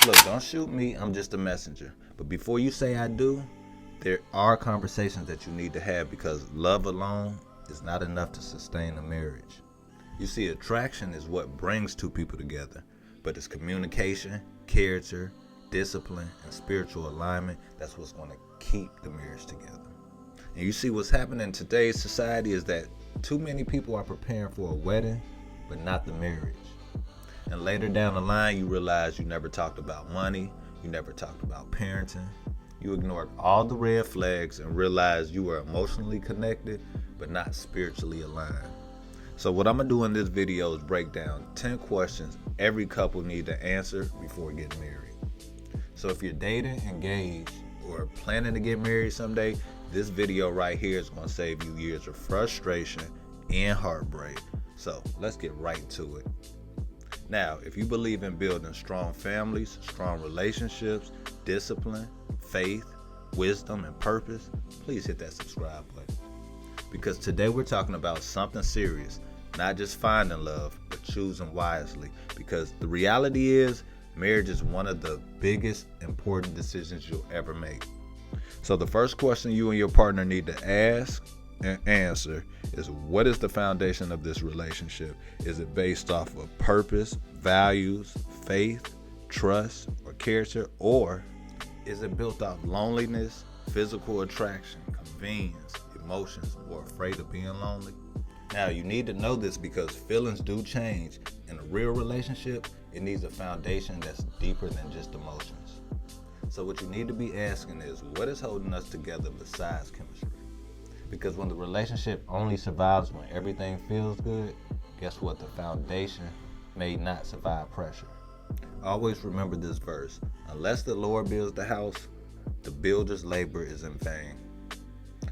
look, don't shoot me. I'm just a messenger. But before you say I do, there are conversations that you need to have because love alone is not enough to sustain a marriage. You see, attraction is what brings two people together, but it's communication, character, discipline, and spiritual alignment that's what's going to keep the marriage together. And you see, what's happening in today's society is that too many people are preparing for a wedding, but not the marriage. And later down the line, you realize you never talked about money, you never talked about parenting, you ignored all the red flags and realized you were emotionally connected, but not spiritually aligned. So what I'm going to do in this video is break down 10 questions every couple need to answer before getting married. So if you're dating, engaged, or planning to get married someday, this video right here is going to save you years of frustration and heartbreak. So let's get right to it. Now, if you believe in building strong families, strong relationships, discipline, faith, wisdom, and purpose, please hit that subscribe button. Because today we're talking about something serious, not just finding love, but choosing wisely. Because the reality is, marriage is one of the biggest important decisions you'll ever make. So the first question you and your partner need to ask and answer is, what is the foundation of this relationship? Is it based off of purpose, values, faith, trust, or character? Or is it built off loneliness, physical attraction, convenience, emotions, or afraid of being lonely? Now, you need to know this because feelings do change. In a real relationship, it needs a foundation that's deeper than just emotions. So what you need to be asking is, what is holding us together besides chemistry? Because when the relationship only survives when everything feels good, guess what? The foundation may not survive pressure. Always remember this verse: unless the Lord builds the house, the builder's labor is in vain.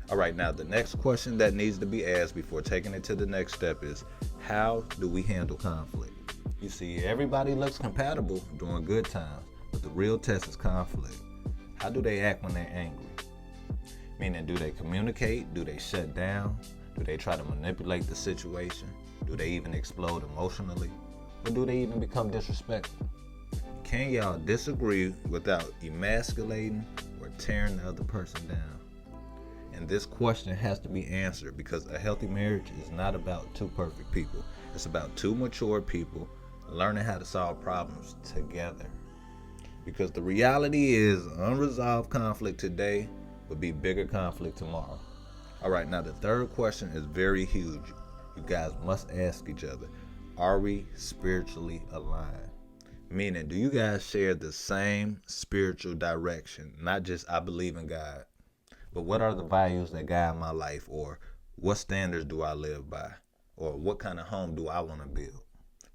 All right, now the next question that needs to be asked before taking it to the next step is, how do we handle conflict? You see, everybody looks compatible during good times, but the real test is conflict. How do they act when they're angry? Meaning, do they communicate? Do they shut down? Do they try to manipulate the situation? Do they even explode emotionally? Or do they even become disrespectful? Can y'all disagree without emasculating or tearing the other person down? And this question has to be answered because a healthy marriage is not about two perfect people. It's about two mature people learning how to solve problems together. Because the reality is, unresolved conflict today will be bigger conflict tomorrow. All right, now the third question is very huge. You guys must ask each other, are we spiritually aligned? Meaning, do you guys share the same spiritual direction? Not just, I believe in God, but what are the values that guide my life? Or what standards do I live by? Or what kind of home do I want to build?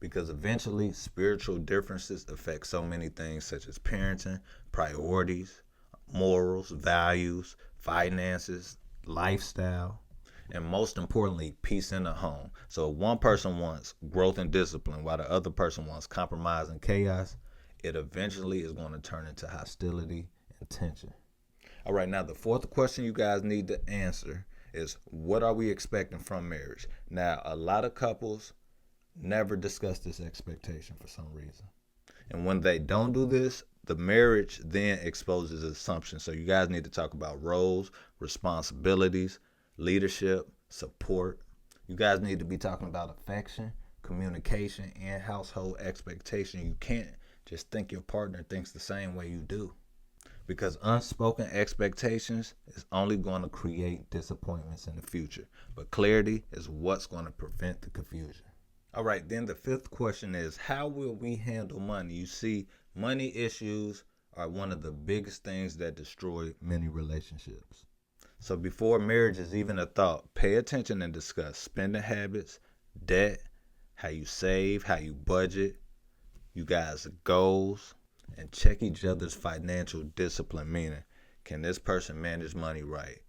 Because eventually, spiritual differences affect so many things such as parenting, priorities, morals, values, finances, lifestyle, and most importantly, peace in the home. So if one person wants growth and discipline while the other person wants compromise and chaos, it eventually is going to turn into hostility and tension. All right, now the fourth question you guys need to answer is, what are we expecting from marriage? Now, a lot of couples never discuss this expectation for some reason. And when they don't do this, the marriage then exposes assumptions. So you guys need to talk about roles, responsibilities, leadership, support. You guys need to be talking about affection, communication, and household expectation. You can't just think your partner thinks the same way you do. Because unspoken expectations is only going to create disappointments in the future. But clarity is what's going to prevent the confusion. All right, then the fifth question is, how will we handle money? You see, money issues are one of the biggest things that destroy many relationships. So before marriage is even a thought, pay attention and discuss spending habits, debt, how you save, how you budget, you guys' goals, and check each other's financial discipline, meaning, can this person manage money right?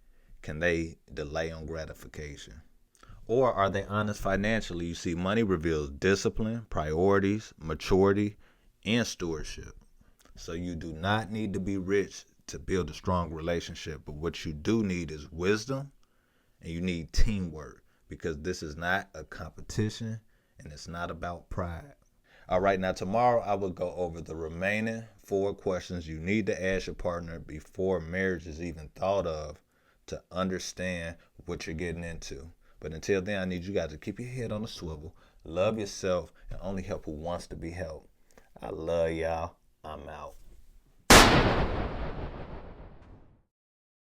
Can they delay on gratification? Or are they honest financially? You see, money reveals discipline, priorities, maturity, and stewardship. So you do not need to be rich to build a strong relationship, but what you do need is wisdom, and you need teamwork, because this is not a competition and it's not about pride. All right, now tomorrow I will go over the remaining 4 questions you need to ask your partner before marriage is even thought of to understand what you're getting into. But until then, I need you guys to keep your head on the swivel, love yourself, and only help who wants to be helped. I love y'all. I'm out.